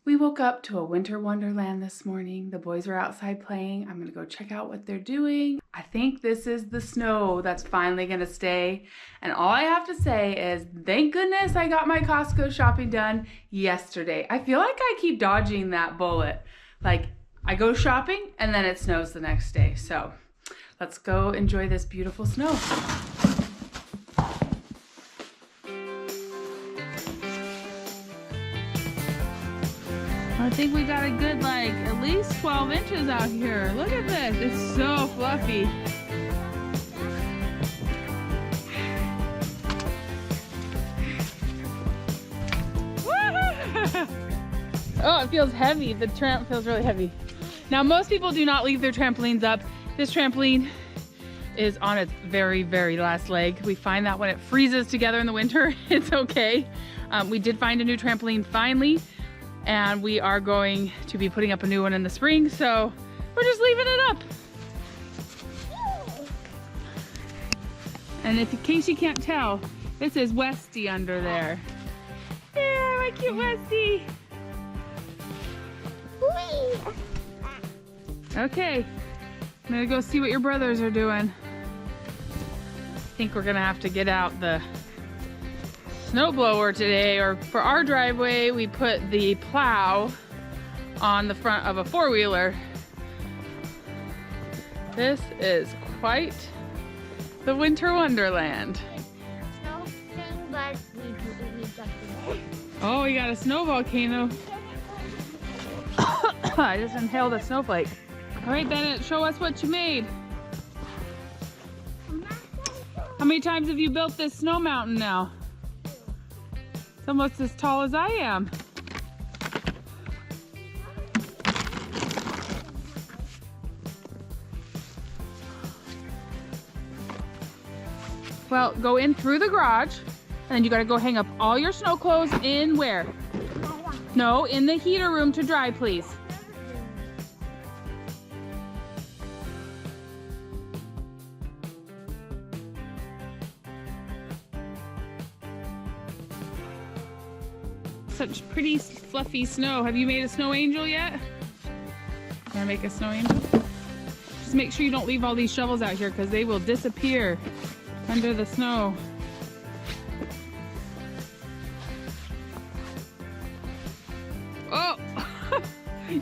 We woke up to a winter wonderland this morning. The boys are outside playing. I'm gonna go check out what they're doing. I think this is the snow that's finally gonna stay. And all I have to say is, thank goodness I got my Costco shopping done yesterday. I feel like I keep dodging that bullet. Like, I go shopping and then it snows the next day. So let's go enjoy this beautiful snow. I think we got a good, like, at least 12 inches out here. Look at this. It's so fluffy. Oh, it feels heavy. The tramp feels really heavy. Now, most people do not leave their trampolines up. This trampoline is on its very, very last leg. We find that when it freezes together in the winter, it's okay. We did find a new trampoline finally. And we are going to be putting up a new one in the spring, so we're just leaving it up. And if in case you can't tell, this is Westy under there. Yeah, my cute Westy. Okay, I'm gonna go see what your brothers are doing. I think we're gonna have to get out the snowblower today, or for our driveway we put the plow on the front of a four-wheeler. This is quite the winter wonderland. Snow thing, but we got the Oh, we got a snow volcano. I just inhaled a snowflake. All right, Bennett, show us what you made. How many times have you built this snow mountain now? It's almost as tall as I am. Well, go in through the garage, and then you gotta go hang up all your snow clothes in where? No, in the heater room to dry, please. Such pretty fluffy snow. Have you made a snow angel yet? Wanna make a snow angel? Just make sure you don't leave all these shovels out here because they will disappear under the snow. Oh,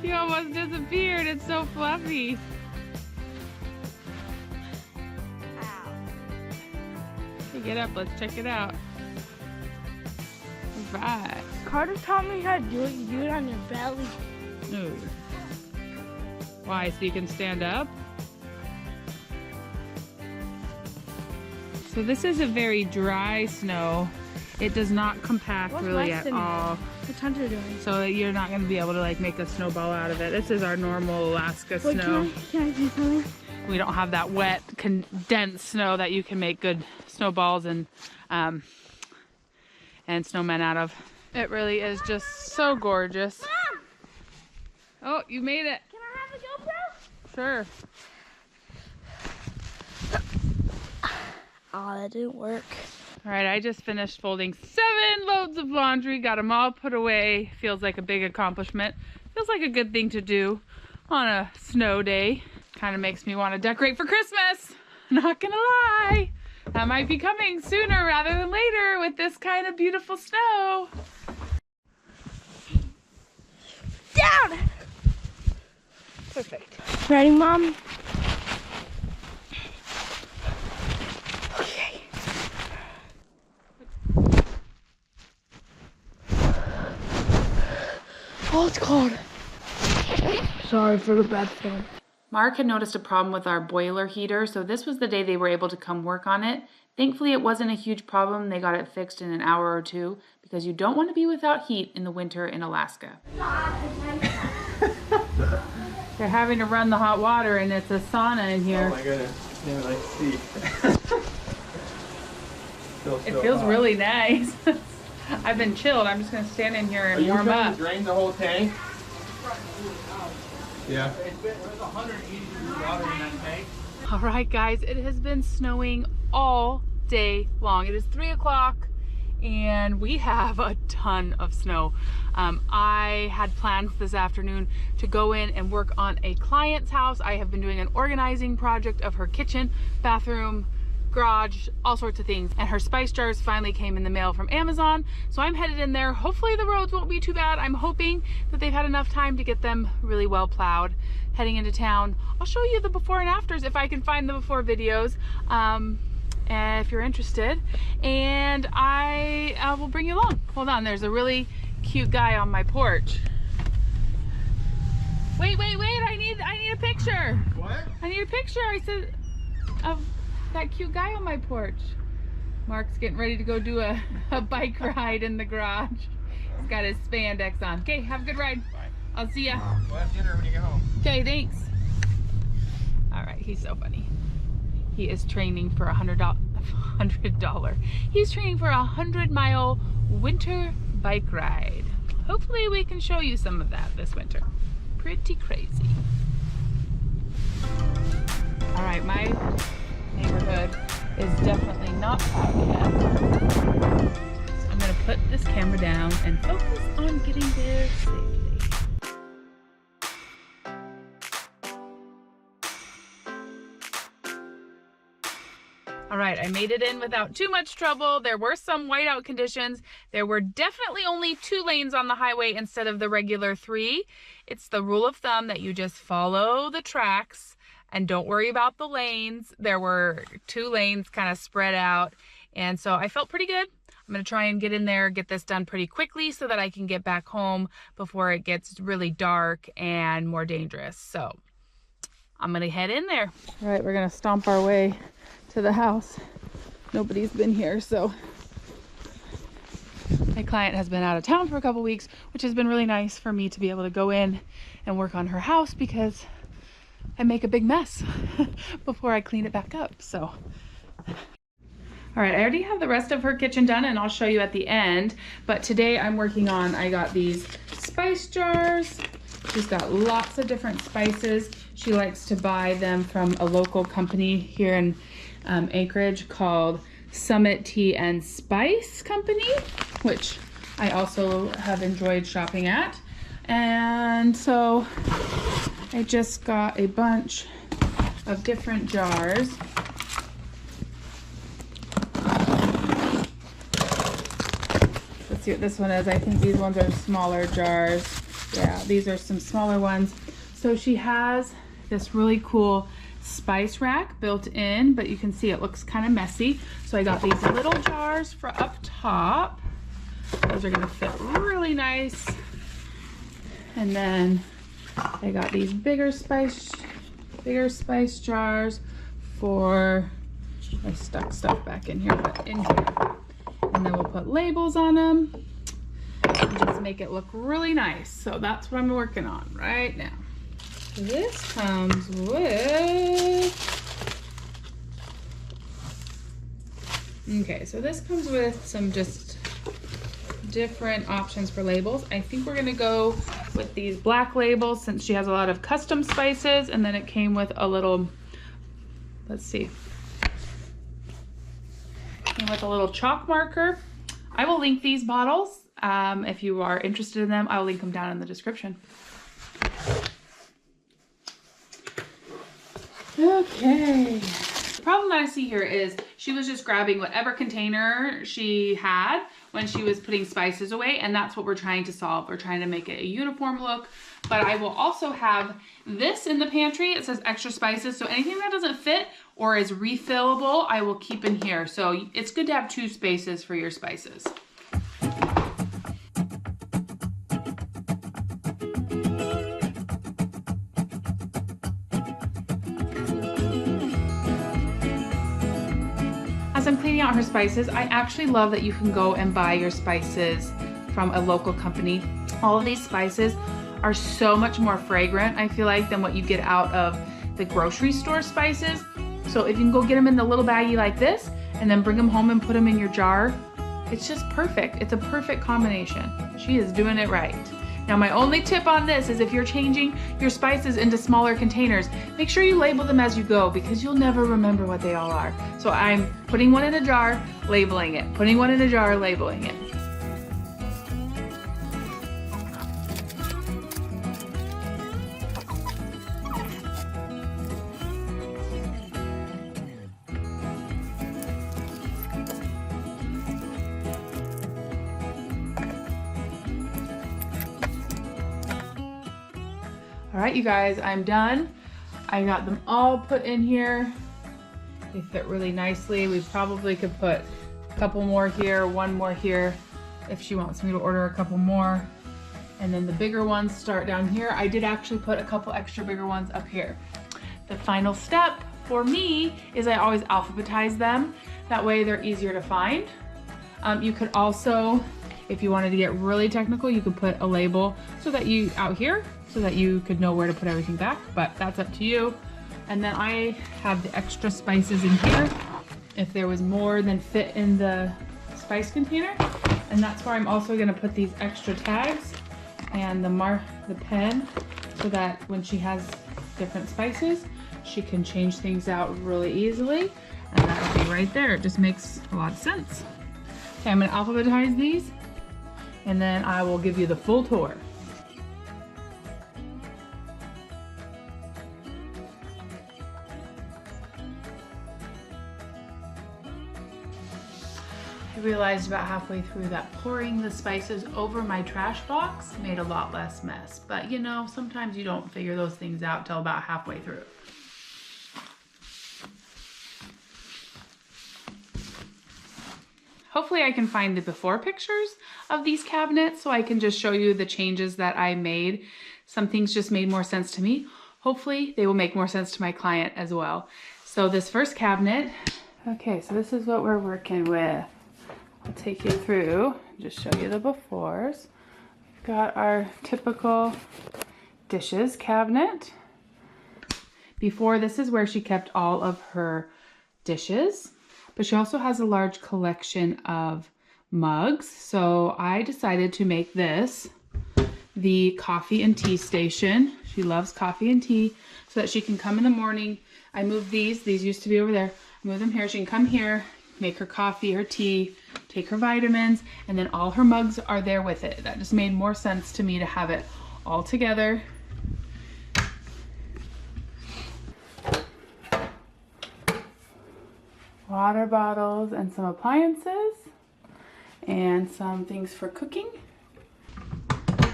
you almost disappeared. It's so fluffy. Okay, get up, let's check it out. All right. Carter taught me how to do it. You do it on your belly. No. Why? So you can stand up? So this is a very dry snow. It does not compact really at all. What's Hunter doing? So you're not going to be able to like make a snowball out of it. This is our normal Alaska snow. Can I do something? We don't have that wet, condensed snow that you can make good snowballs and snowmen out of. It really is just so gorgeous. Mom! Oh, you made it. Can I have a GoPro? Sure. Oh, that didn't work. All right, I just finished folding 7 loads of laundry, got them all put away. Feels like a big accomplishment. Feels like a good thing to do on a snow day. Kind of makes me want to decorate for Christmas. Not gonna lie. That might be coming sooner rather than later with this kind of beautiful snow. Down! Perfect. Ready, Mom? Okay. Oh, it's cold. Sorry for the bad film. Mark had noticed a problem with our boiler heater, so this was the day they were able to come work on it. Thankfully, it wasn't a huge problem. They got it fixed in an hour or two because you don't want to be without heat in the winter in Alaska. They're having to run the hot water and it's a sauna in here. Oh my goodness, I can't really see. It feels really nice. I've been chilled. I'm just going to stand in here and warm up. Are you trying to drain the whole tank? Yeah. There's 180 degrees water in that tank. All right, guys, it has been snowing all day long. It is 3 o'clock and we have a ton of snow. I had plans this afternoon to go in and work on a client's house. I have been doing an organizing project of her kitchen, bathroom, garage, all sorts of things, and her spice jars finally came in the mail from Amazon, so I'm headed in there. Hopefully the roads won't be too bad. I'm hoping that they've had enough time to get them really well plowed. Heading into town, I'll show you the before and afters if I can find the before videos, if you're interested, and I will bring you along. Hold on, there's a really cute guy on my porch. Wait, I need a picture. What? I need a picture, I said, of that cute guy on my porch. Mark's getting ready to go do a bike ride in the garage. He's got his spandex on. Okay, have a good ride. Bye. I'll see ya. We'll have dinner when you get home. Okay, thanks. All right, he's so funny. He is training for $100. He's training for a 100-mile winter bike ride. Hopefully we can show you some of that this winter. Pretty crazy. All right, my neighborhood is definitely not plowed yet. So I'm gonna put this camera down and focus on getting there safely. All right, I made it in without too much trouble. There were some whiteout conditions. There were definitely only 2 lanes on the highway instead of the regular 3. It's the rule of thumb that you just follow the tracks and don't worry about the lanes. There were 2 lanes kind of spread out, and so I felt pretty good. I'm gonna try and get in there, get this done pretty quickly so that I can get back home before it gets really dark and more dangerous. So I'm gonna head in there. All right, we're gonna stomp our way to the house. Nobody's been here, so my client has been out of town for a couple weeks, which has been really nice for me to be able to go in and work on her house because I make a big mess before I clean it back up. So all right, I already have the rest of her kitchen done and I'll show you at the end, but today I'm working on, I got these spice jars. She's got lots of different spices. She likes to buy them from a local company here in Anchorage called Summit Tea and Spice Company, which I also have enjoyed shopping at. And so I just got a bunch of different jars. Let's see what this one is. I think these ones are smaller jars. Yeah, these are some smaller ones. So she has this really cool spice rack built in, but you can see it looks kind of messy. So I got these little jars for up top. Those are gonna fit really nice. And then I got these bigger spice jars for, I stuck stuff back in here, but in here. And then we'll put labels on them and just make it look really nice. So that's what I'm working on right now. This comes with, okay, so this comes with some just different options for labels. I think we're gonna go with these black labels since she has a lot of custom spices, and then it came with a little, let's see, came with a little chalk marker. I will link these bottles. If you are interested in them, I'll link them down in the description. Okay. The problem that I see here is she was just grabbing whatever container she had when she was putting spices away, and that's what we're trying to solve. We're trying to make it a uniform look, but I will also have this in the pantry. It says extra spices, so anything that doesn't fit or is refillable, I will keep in here. So it's good to have 2 spaces for your spices. As I'm cleaning out her spices, I actually love that you can go and buy your spices from a local company. All of these spices are so much more fragrant, I feel like, than what you get out of the grocery store spices. So if you can go get them in the little baggie like this and then bring them home and put them in your jar, it's just perfect. It's a perfect combination. She is doing it right. Now my only tip on this is if you're changing your spices into smaller containers, make sure you label them as you go because you'll never remember what they all are. So I'm putting one in a jar, labeling it, putting one in a jar, labeling it. All right, you guys, I'm done. I got them all put in here. They fit really nicely. We probably could put a couple more here, one more here, if she wants me to order a couple more. And then the bigger ones start down here. I did actually put a couple extra bigger ones up here. The final step for me is I always alphabetize them. That way they're easier to find. You could also, if you wanted to get really technical, you could put a label so that you out here, so that you could know where to put everything back, but that's up to you. And then I have the extra spices in here if there was more than fit in the spice container. And that's where I'm also gonna put these extra tags and the pen so that when she has different spices, she can change things out really easily. And that'll be right there. It just makes a lot of sense. Okay, I'm gonna alphabetize these and then I will give you the full tour. I realized about halfway through that pouring the spices over my trash box made a lot less mess. But you know, sometimes you don't figure those things out till about halfway through. Hopefully I can find the before pictures of these cabinets so I can just show you the changes that I made. Some things just made more sense to me. Hopefully they will make more sense to my client as well. So this first cabinet, okay, so this is what we're working with. I'll take you through, just show you the befores. We've got our typical dishes cabinet. Before, this is where she kept all of her dishes, but she also has a large collection of mugs. So I decided to make this the coffee and tea station. She loves coffee and tea, so that she can come in the morning. I moved these used to be over there. I moved them here. She can come here, make her coffee, her tea, take her vitamins, and then all her mugs are there with it. That just made more sense to me to have it all together. Water bottles and some appliances and some things for cooking.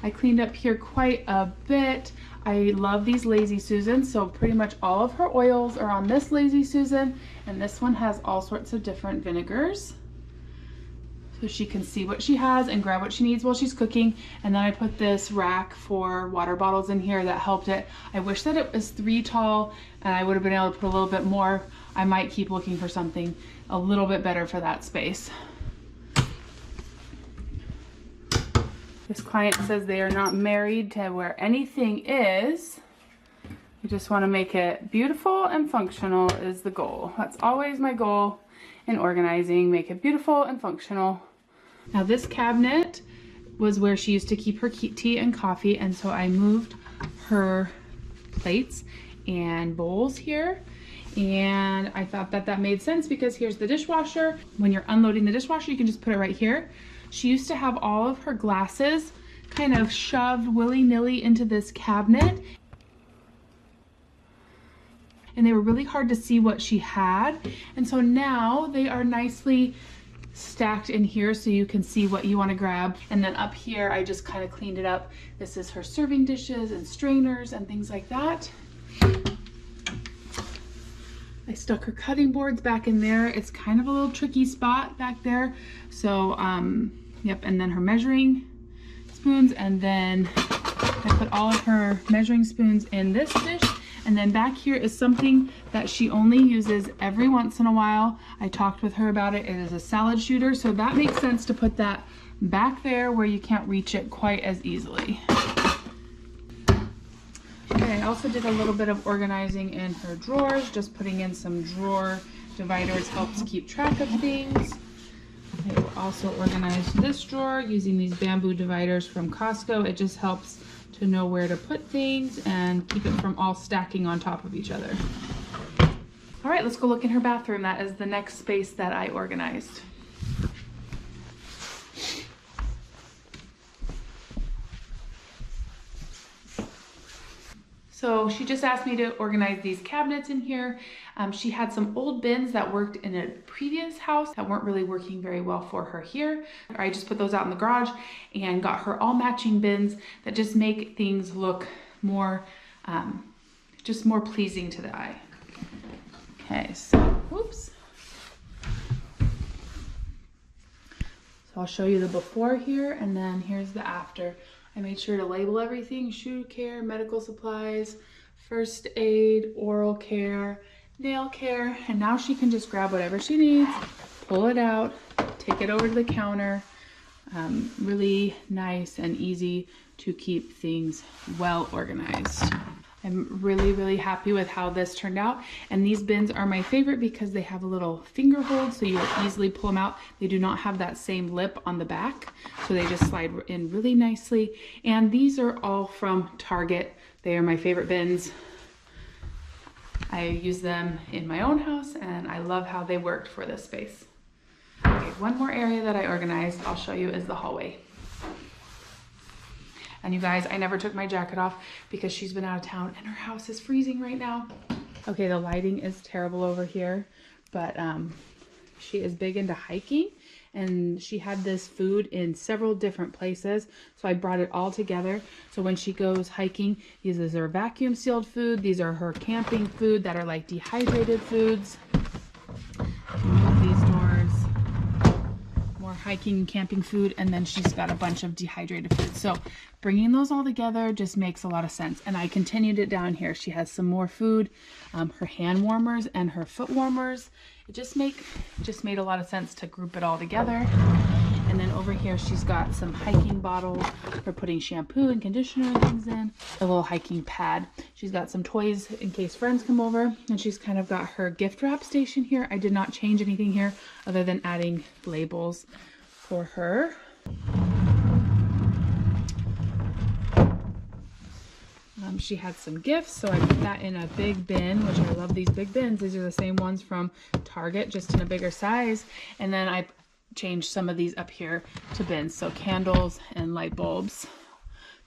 I cleaned up here quite a bit. I love these Lazy Susans, so pretty much all of her oils are on this Lazy Susan, and this one has all sorts of different vinegars. So she can see what she has and grab what she needs while she's cooking. And then I put this rack for water bottles in here that helped it. I wish that it was 3 tall and I would have been able to put a little bit more. I might keep looking for something a little bit better for that space. This client says they are not married to where anything is. We just want to make it beautiful and functional is the goal. That's always my goal in organizing, make it beautiful and functional. Now this cabinet was where she used to keep her tea and coffee, and so I moved her plates and bowls here. And I thought that that made sense because here's the dishwasher. When you're unloading the dishwasher, you can just put it right here. She used to have all of her glasses kind of shoved willy-nilly into this cabinet. And they were really hard to see what she had. And so now they are nicely stacked in here so you can see what you want to grab. And then up here, I just kind of cleaned it up. This is her serving dishes and strainers and things like that. I stuck her cutting boards back in there. It's kind of a little tricky spot back there. So, yep, and then her measuring spoons. And then I put all of her measuring spoons in this dish. And then back here is something that she only uses every once in a while. I talked with her about it. It is a salad shooter, so that makes sense to put that back there where you can't reach it quite as easily. Okay, I also did a little bit of organizing in her drawers. Just putting in some drawer dividers helps keep track of things. I will also organize this drawer using these bamboo dividers from Costco. It just helps to know where to put things and keep it from all stacking on top of each other. All right, let's go look in her bathroom. That is the next space that I organized. So she just asked me to organize these cabinets in here. She had some old bins that worked in a previous house that weren't really working very well for her here. I just put those out in the garage and got her all matching bins that just make things look more, just more pleasing to the eye. Okay, so, whoops. So I'll show you the before here, and then here's the after. I made sure to label everything: shoe care, medical supplies, first aid, oral care, nail care, and now she can just grab whatever she needs, pull it out, take it over to the counter. Really nice and easy to keep things well organized. I'm really, really happy with how this turned out. And these bins are my favorite because they have a little finger hold so you'll easily pull them out. They do not have that same lip on the back, so they just slide in really nicely. And these are all from Target. They are my favorite bins. I use them in my own house and I love how they worked for this space. Okay, one more area that I organized, I'll show you, is the hallway. And you guys, I never took my jacket off because she's been out of town and her house is freezing right now. Okay, the lighting is terrible over here, but she is big into hiking and she had this food in several different places. So I brought it all together. So when she goes hiking, these are her vacuum sealed food. These are her camping food that are like dehydrated foods. Move these doors. More hiking and camping food, and then she's got a bunch of dehydrated food. So bringing those all together just makes a lot of sense. And I continued it down here. She has some more food, her hand warmers and her foot warmers. It just made a lot of sense to group it all together. And then over here she's got some hiking bottles for putting shampoo and conditioner and things in. A little hiking pad. She's got some toys in case friends come over. And she's kind of got her gift wrap station here. I did not change anything here other than adding labels for her. She had some gifts, so I put that in a big bin, which I love these big bins. These are the same ones from Target, just in a bigger size. And then I changed some of these up here to bins, so candles and light bulbs.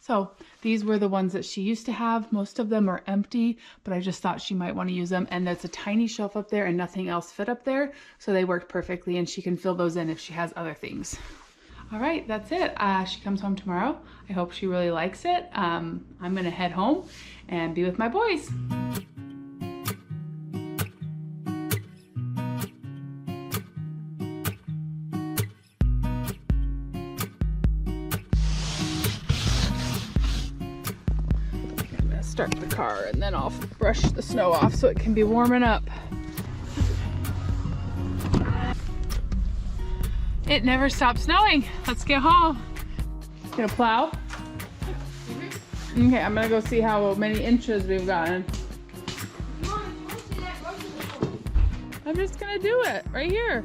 So these were the ones that she used to have. Most of them are empty, but I just thought she might want to use them. And there's a tiny shelf up there and nothing else fit up there, so they worked perfectly, and she can fill those in if she has other things. All right, that's it. She comes home tomorrow. I hope she really likes it. I'm gonna head home and be with my boys. I'm gonna start the car and then I'll brush the snow off so it can be warming up. It never stops snowing. Let's get home. Gonna plow? Okay, I'm gonna go see how many inches we've gotten. I'm just gonna do it right here.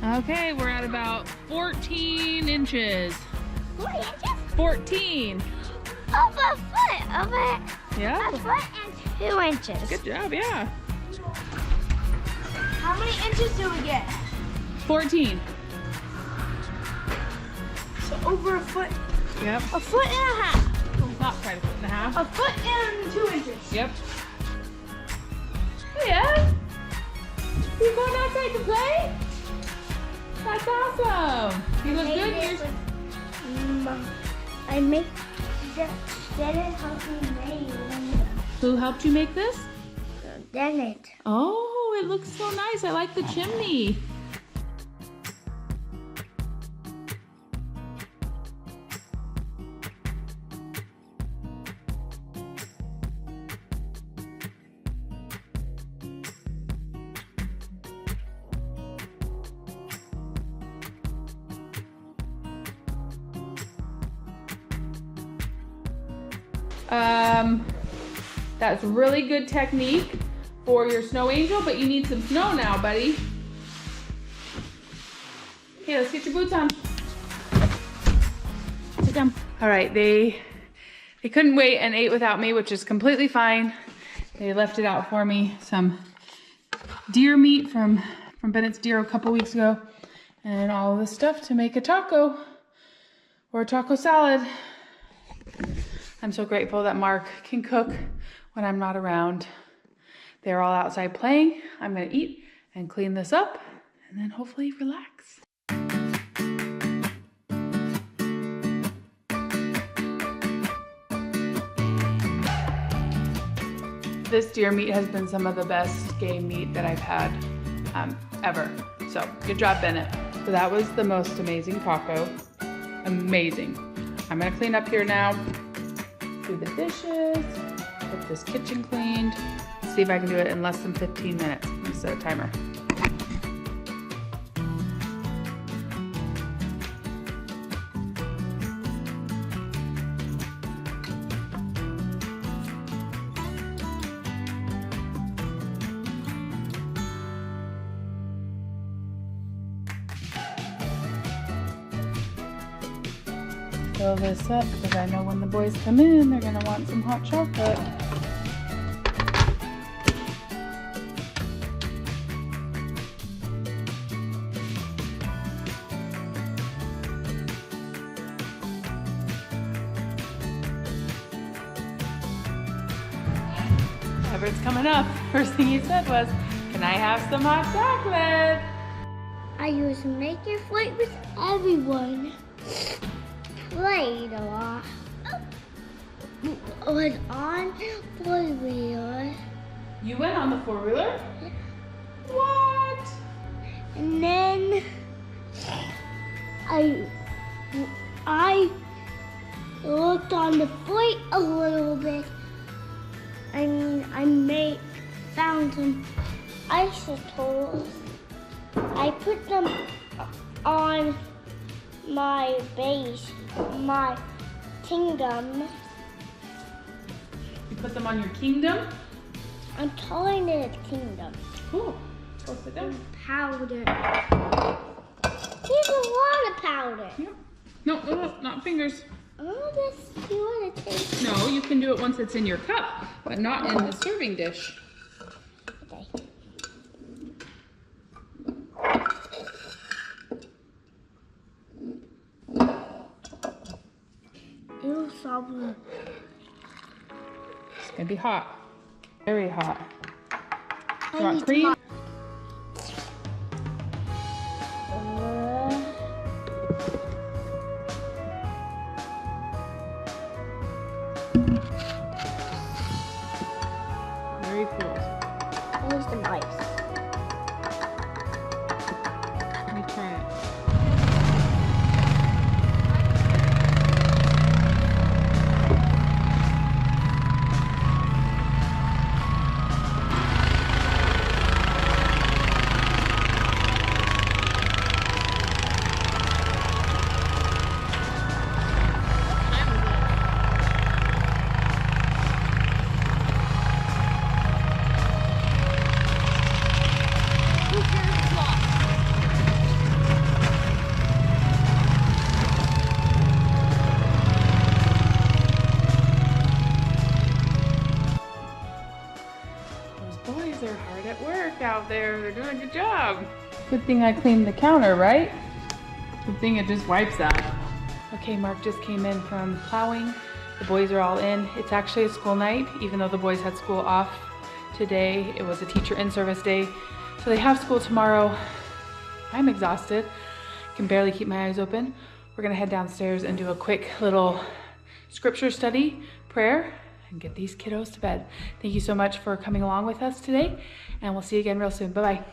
Okay, we're at about 14 inches. 40 inches? 14. Over a foot. Over Yeah. a foot and 2 inches. Good job, yeah. How many inches do we get? 14. So over a foot. Yep. A foot and a half. Not quite a foot and a half. A foot and 2 inches. Yep. Oh yeah? You going outside to play? That's awesome. You look good. I make Dennis helped me make Who helped you make this? Dennis. Oh, it looks so nice. I like the chimney. That's really good technique for your snow angel, but you need some snow now, buddy. Okay, let's get your boots on. Sit down. All right, they couldn't wait and ate without me, which is completely fine. They left it out for me, some deer meat from Bennett's Deer a couple weeks ago, and all of this stuff to make a taco or a taco salad. I'm so grateful that Mark can cook when I'm not around. They're all outside playing. I'm gonna eat and clean this up and then hopefully relax. This deer meat has been some of the best game meat that I've had ever. So good job, Bennett. So that was the most amazing taco. Amazing. I'm gonna clean up here now, do the dishes, get this kitchen cleaned, see if I can do it in less than 15 minutes. I'm gonna set a timer. Fill this up because I know when the boys come in, they're gonna want some hot chocolate. Everett's coming up. First thing he said was, "Can I have some hot chocolate?" I used to make it fight with everyone. Played a lot. Was on four-wheeler. You went on the four-wheeler? What? And then I looked on the plate a little bit. I found some isotopes. I put them on my base, my kingdom. You put them on your kingdom? I'm calling it a kingdom. Cool. Go sit down. Powder. There's a lot of powder. Yep. No, not fingers. Oh, this, you want to taste? No, you can do it once it's in your cup, but not in the serving dish. Okay. Ew, salty. It's gonna be hot. Very hot. I You want need cream? Very cool. Where's the ice? Let me try it. Boys are hard at work out there. They're doing a good job. Good thing I cleaned the counter, right? Good thing it just wipes that. Okay, Mark just came in from plowing. The boys are all in. It's actually a school night, even though the boys had school off today. It was a teacher in-service day. So they have school tomorrow. I'm exhausted. Can barely keep my eyes open. We're gonna head downstairs and do a quick little scripture study, prayer, and get these kiddos to bed. Thank you so much for coming along with us today, and we'll see you again real soon. Bye-bye.